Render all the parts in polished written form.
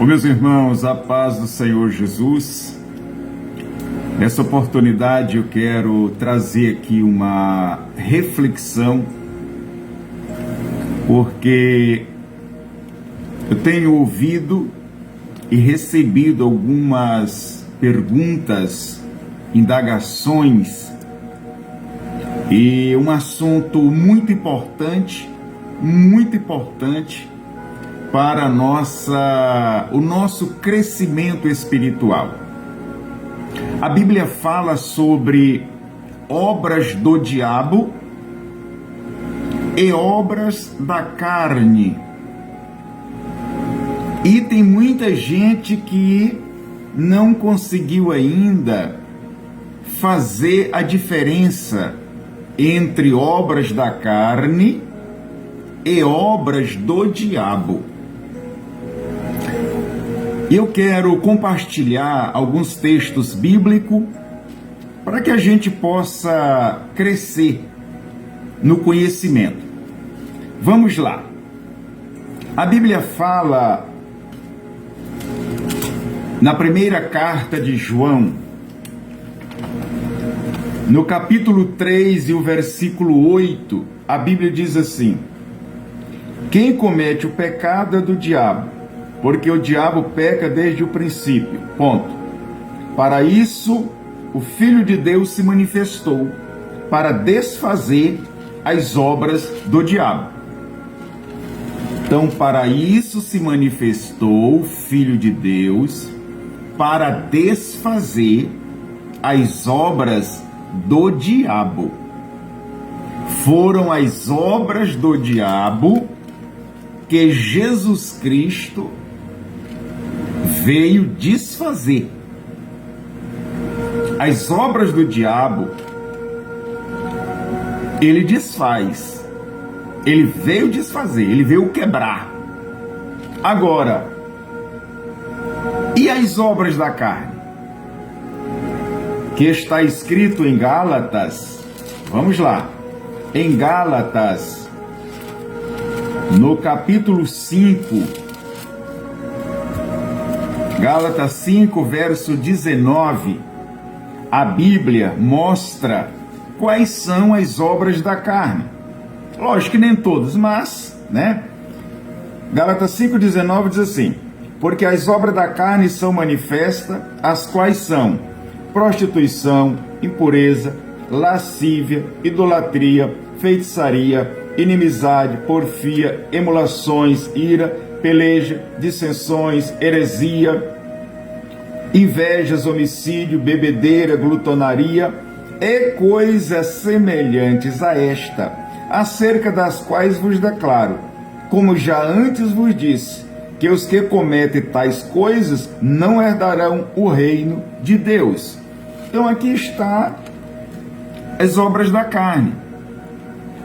Meus irmãos, a paz do Senhor Jesus. Nessa oportunidade eu quero trazer aqui uma reflexão, porque eu tenho ouvido e recebido algumas perguntas, indagações, e um assunto muito importante para o nosso crescimento espiritual. A Bíblia fala sobre obras do diabo e obras da carne. E tem muita gente que não conseguiu ainda fazer a diferença entre obras da carne e obras do diabo. Eu quero compartilhar alguns textos bíblicos para que a gente possa crescer no conhecimento. Vamos lá. A Bíblia fala na primeira carta de João, no capítulo 3 e o versículo 8, a Bíblia diz assim: quem comete o pecado é do diabo, porque o diabo peca desde o princípio. Ponto. Para isso, o Filho de Deus se manifestou, para desfazer as obras do diabo. Então, para isso se manifestou o Filho de Deus, para desfazer as obras do diabo. Foram as obras do diabo que Jesus Cristo veio desfazer. As obras do diabo, ele desfaz. Ele veio desfazer, ele veio quebrar. Agora, e as obras da carne? Que está escrito em Gálatas, vamos lá, em Gálatas, no capítulo 5, Gálatas 5, verso 19, a Bíblia mostra quais são as obras da carne. Lógico que nem todas, mas, Gálatas 5, 19 diz assim: porque as obras da carne são manifestas, as quais são prostituição, impureza, lascívia, idolatria, feitiçaria, inimizade, porfia, emulações, ira, peleja, dissensões, heresia, invejas, homicídio, bebedeira, glutonaria e coisas semelhantes a esta, acerca das quais vos declaro, como já antes vos disse, que os que cometem tais coisas não herdarão o reino de Deus. Então aqui está as obras da carne.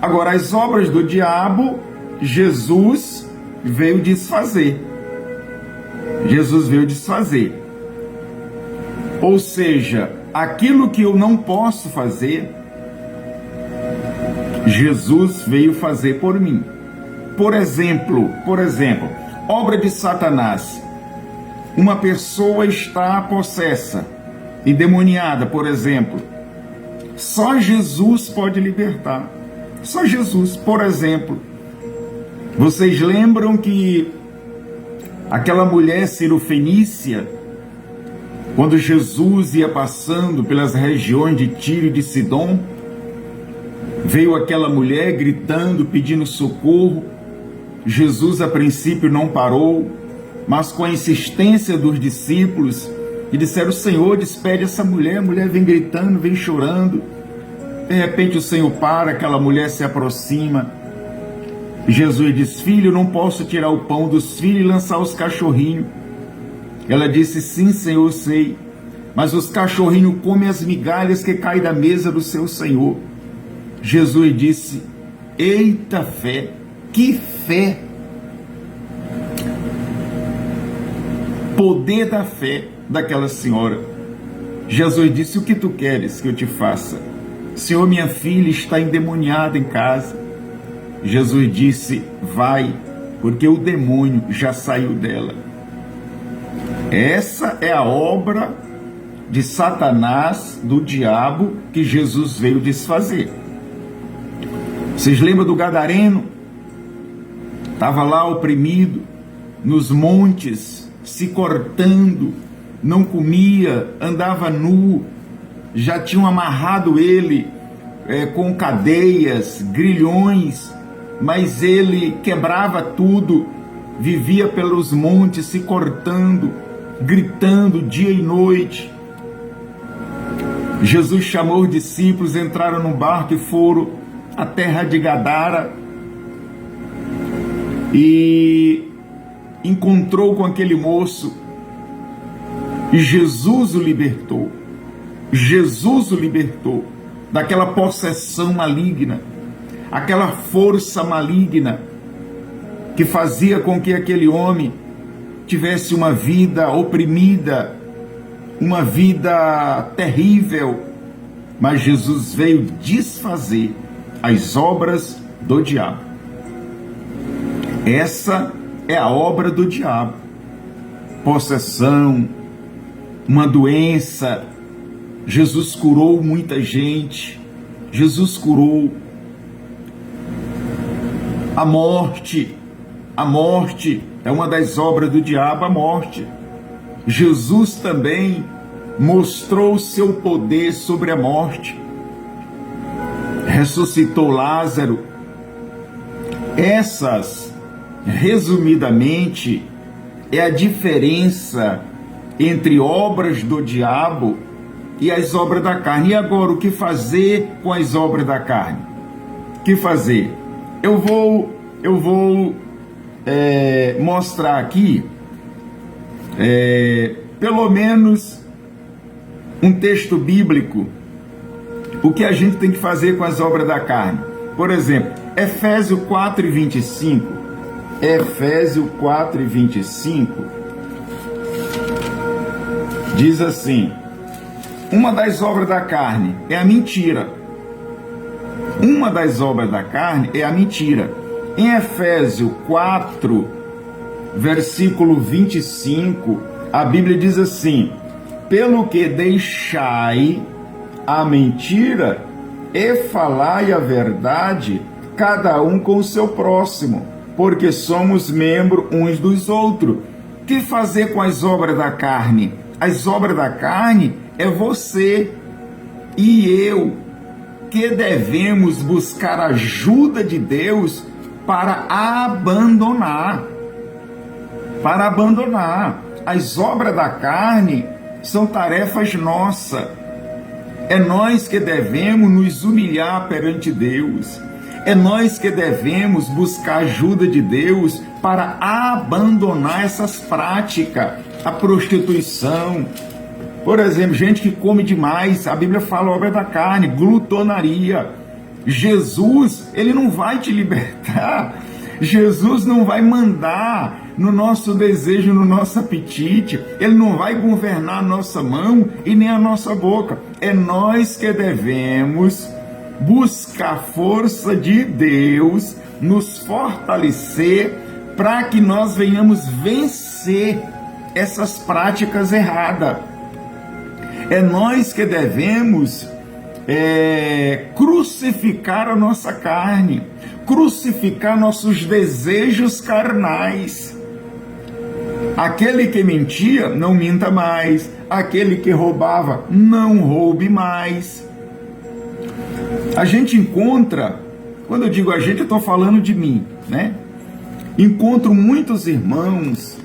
Agora, as obras do diabo, Jesus veio desfazer. Jesus veio desfazer. Ou seja, aquilo que eu não posso fazer, Jesus veio fazer por mim. Por exemplo, obra de Satanás. Uma pessoa está possessa, endemoniada, por exemplo. Só Jesus pode libertar. Só Jesus. Por exemplo, vocês lembram que aquela mulher cirofenícia, quando Jesus ia passando pelas regiões de Tiro e de Sidom, veio aquela mulher gritando, pedindo socorro. Jesus a princípio não parou, mas com a insistência dos discípulos, que disseram: Senhor, despede essa mulher, a mulher vem gritando, vem chorando. De repente o Senhor para, aquela mulher se aproxima. Jesus diz: filho, não posso tirar o pão dos filhos e lançar os cachorrinhos. Ela disse: sim, Senhor, sei, mas os cachorrinhos comem as migalhas que caem da mesa do seu Senhor. Jesus disse: eita fé, que fé! Poder da fé daquela senhora. Jesus disse: o que tu queres que eu te faça? Senhor, minha filha está endemoniada em casa. Jesus disse: vai, porque o demônio já saiu dela. Essa é a obra de Satanás, do diabo, que Jesus veio desfazer. Vocês lembram do gadareno? Estava lá oprimido, nos montes, se cortando, não comia, andava nu, já tinham amarrado ele com cadeias, grilhões, mas ele quebrava tudo, vivia pelos montes se cortando, gritando dia e noite. Jesus chamou os discípulos, entraram no barco e foram à terra de Gadara e encontrou com aquele moço e Jesus o libertou. Jesus o libertou daquela possessão maligna, aquela força maligna que fazia com que aquele homem tivesse uma vida oprimida, uma vida terrível, mas Jesus veio desfazer as obras do diabo. Essa é a obra do diabo. Possessão, uma doença. Jesus curou muita gente. Jesus curou. A morte é uma das obras do diabo, a morte. Jesus também mostrou o seu poder sobre a morte. Ressuscitou Lázaro. Essas, resumidamente, é a diferença entre obras do diabo e as obras da carne. E agora, o que fazer com as obras da carne? O que fazer? Eu vou mostrar aqui pelo menos um texto bíblico, o que a gente tem que fazer com as obras da carne. Por exemplo, Efésios 4:25. Efésios 4:25 diz assim: uma das obras da carne é a mentira. Uma das obras da carne é a mentira. Em Efésios 4, versículo 25, a Bíblia diz assim: pelo que deixai a mentira e falai a verdade, cada um com o seu próximo, porque somos membros uns dos outros. O que fazer com as obras da carne? As obras da carne é você e eu, que devemos buscar a ajuda de Deus para abandonar. Para abandonar. As obras da carne são tarefas nossas. É nós que devemos nos humilhar perante Deus. É nós que devemos buscar a ajuda de Deus para abandonar essas práticas. A prostituição, por exemplo, gente que come demais, a Bíblia fala obra da carne, glutonaria. Jesus, ele não vai te libertar. Jesus não vai mandar no nosso desejo, no nosso apetite. Ele não vai governar a nossa mão e nem a nossa boca. É nós que devemos buscar a força de Deus, nos fortalecer para que nós venhamos vencer essas práticas erradas. É nós que devemos crucificar a nossa carne, crucificar nossos desejos carnais. Aquele que mentia, não minta mais. Aquele que roubava, não roube mais. A gente encontra, quando eu digo a gente, eu estou falando de mim, né? Encontro muitos irmãos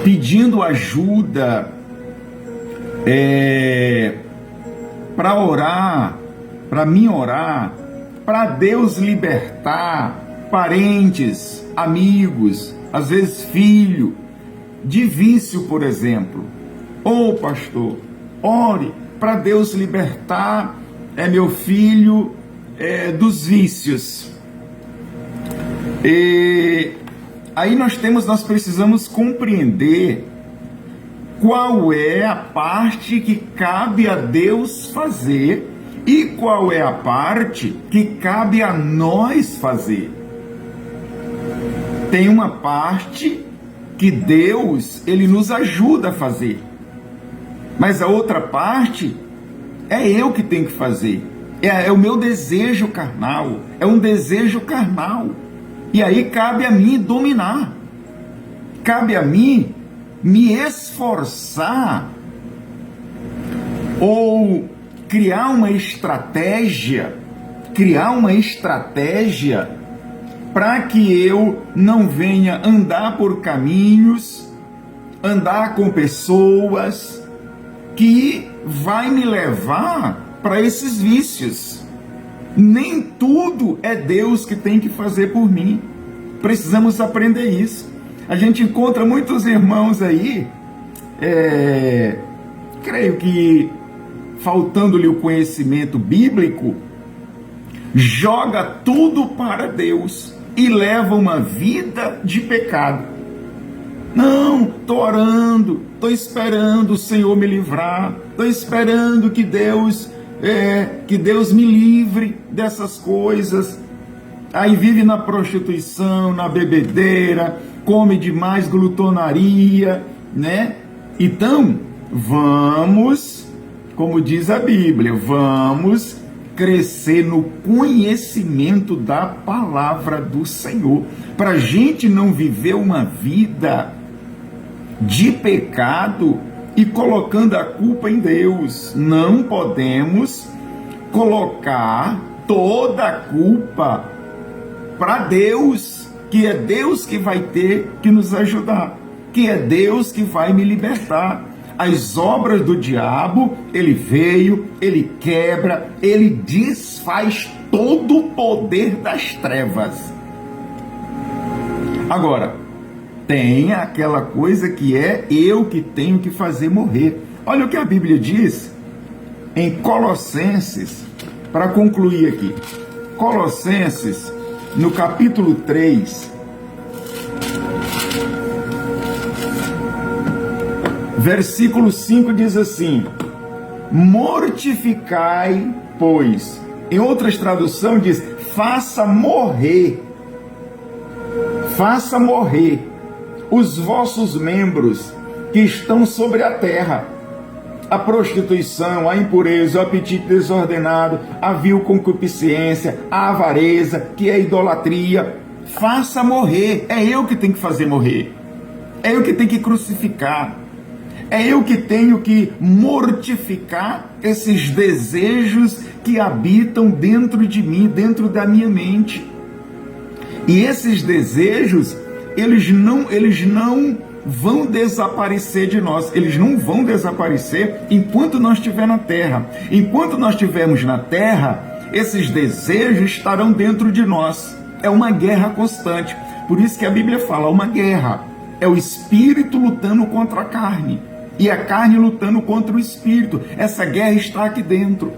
pedindo ajuda para orar, para mim orar, para Deus libertar parentes, amigos, às vezes filho, de vício, por exemplo. Ô pastor, ore para Deus libertar meu filho dos vícios. E aí nós precisamos compreender qual é a parte que cabe a Deus fazer e qual é a parte que cabe a nós fazer. Tem uma parte que Deus, ele nos ajuda a fazer. Mas a outra parte é eu que tenho que fazer. É o meu desejo carnal. É um desejo carnal. E aí cabe a mim dominar. Cabe a mim me esforçar ou criar uma estratégia para que eu não venha andar por caminhos, andar com pessoas que vai me levar para esses vícios. Nem tudo é Deus que tem que fazer por mim. Precisamos aprender isso. A gente encontra muitos irmãos aí, creio que faltando-lhe o conhecimento bíblico, joga tudo para Deus e leva uma vida de pecado. Não, estou orando, estou esperando o Senhor me livrar, estou esperando que Deus me livre dessas coisas. Aí vive na prostituição, na bebedeira, come demais, glutonaria, né? Então, vamos, como diz a Bíblia, vamos crescer no conhecimento da palavra do Senhor, para a gente não viver uma vida de pecado e colocando a culpa em Deus. Não podemos colocar toda a culpa para Deus, que é Deus que vai ter que nos ajudar, que é Deus que vai me libertar. As obras do diabo, ele veio, ele quebra, ele desfaz todo o poder das trevas. Agora, tem aquela coisa que é eu que tenho que fazer morrer. Olha o que a Bíblia diz em Colossenses, para concluir aqui. Colossenses, no capítulo 3, versículo 5 diz assim: mortificai, pois. Em outras traduções diz: faça morrer os vossos membros que estão sobre a terra: a prostituição, a impureza, o apetite desordenado, a vil concupiscência, a avareza, que é a idolatria. Faça morrer. É eu que tenho que fazer morrer. É eu que tenho que crucificar. É eu que tenho que mortificar esses desejos que habitam dentro de mim, dentro da minha mente. E esses desejos, eles não vão desaparecer de nós. Eles não vão desaparecer enquanto nós estivermos na terra. Enquanto nós estivermos na terra, esses desejos estarão dentro de nós. É uma guerra constante. Por isso que a Bíblia fala, uma guerra. É o espírito lutando contra a carne e a carne lutando contra o espírito. Essa guerra está aqui dentro.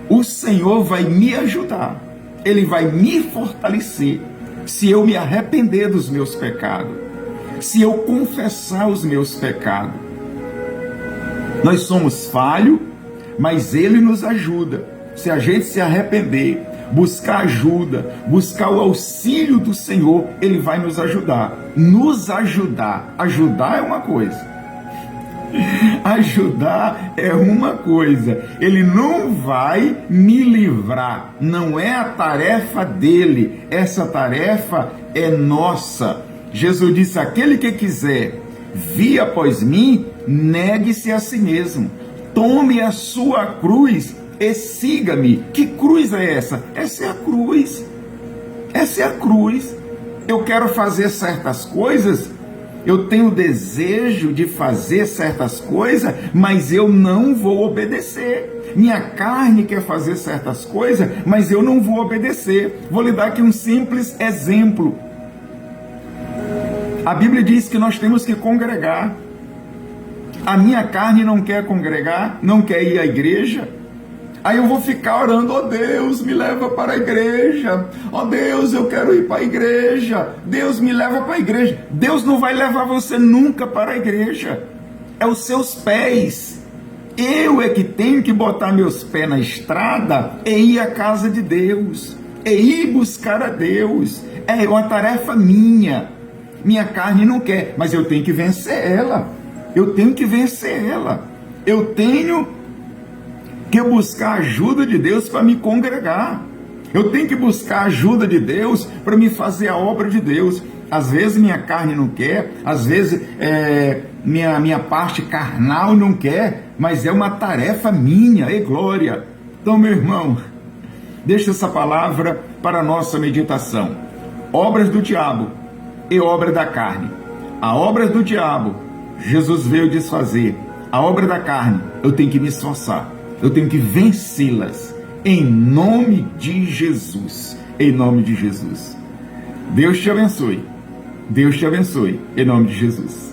O Senhor vai me ajudar. Ele vai me fortalecer se eu me arrepender dos meus pecados, se eu confessar os meus pecados. Nós somos falhos, mas Ele nos ajuda. Se a gente se arrepender, buscar ajuda, buscar o auxílio do Senhor, Ele vai nos ajudar. Nos ajudar. Ajudar é uma coisa. Ajudar é uma coisa. Ele não vai me livrar. Não é a tarefa dele. Essa tarefa é nossa. Jesus disse: aquele que quiser vir após mim, negue-se a si mesmo. Tome a sua cruz e siga-me. Que cruz é essa? Essa é a cruz. Essa é a cruz. Eu quero fazer certas coisas, eu tenho desejo de fazer certas coisas, mas eu não vou obedecer. Minha carne quer fazer certas coisas, mas eu não vou obedecer. Vou lhe dar aqui um simples exemplo. A Bíblia diz que nós temos que congregar. A minha carne não quer congregar, não quer ir à igreja. Aí eu vou ficar orando: ó Deus, me leva para a igreja. Ó Deus, eu quero ir para a igreja. Deus, me leva para a igreja. Deus não vai levar você nunca para a igreja. É os seus pés. Eu é que tenho que botar meus pés na estrada e ir à casa de Deus. E ir buscar a Deus. É uma tarefa minha. minha carne não quer, mas eu tenho que vencer ela. Eu tenho que vencer ela. Eu tenho que buscar a ajuda de Deus para me congregar. Eu tenho que buscar a ajuda de Deus para me fazer a obra de Deus. Às vezes minha carne não quer, às vezes minha parte carnal não quer, mas é uma tarefa minha, e glória. Então, meu irmão, deixa essa palavra para a nossa meditação. Obras do diabo e obra da carne. A obra do diabo, Jesus veio desfazer. A obra da carne, eu tenho que me esforçar. Eu tenho que vencê-las. Em nome de Jesus. Em nome de Jesus. Deus te abençoe. Deus te abençoe. Em nome de Jesus.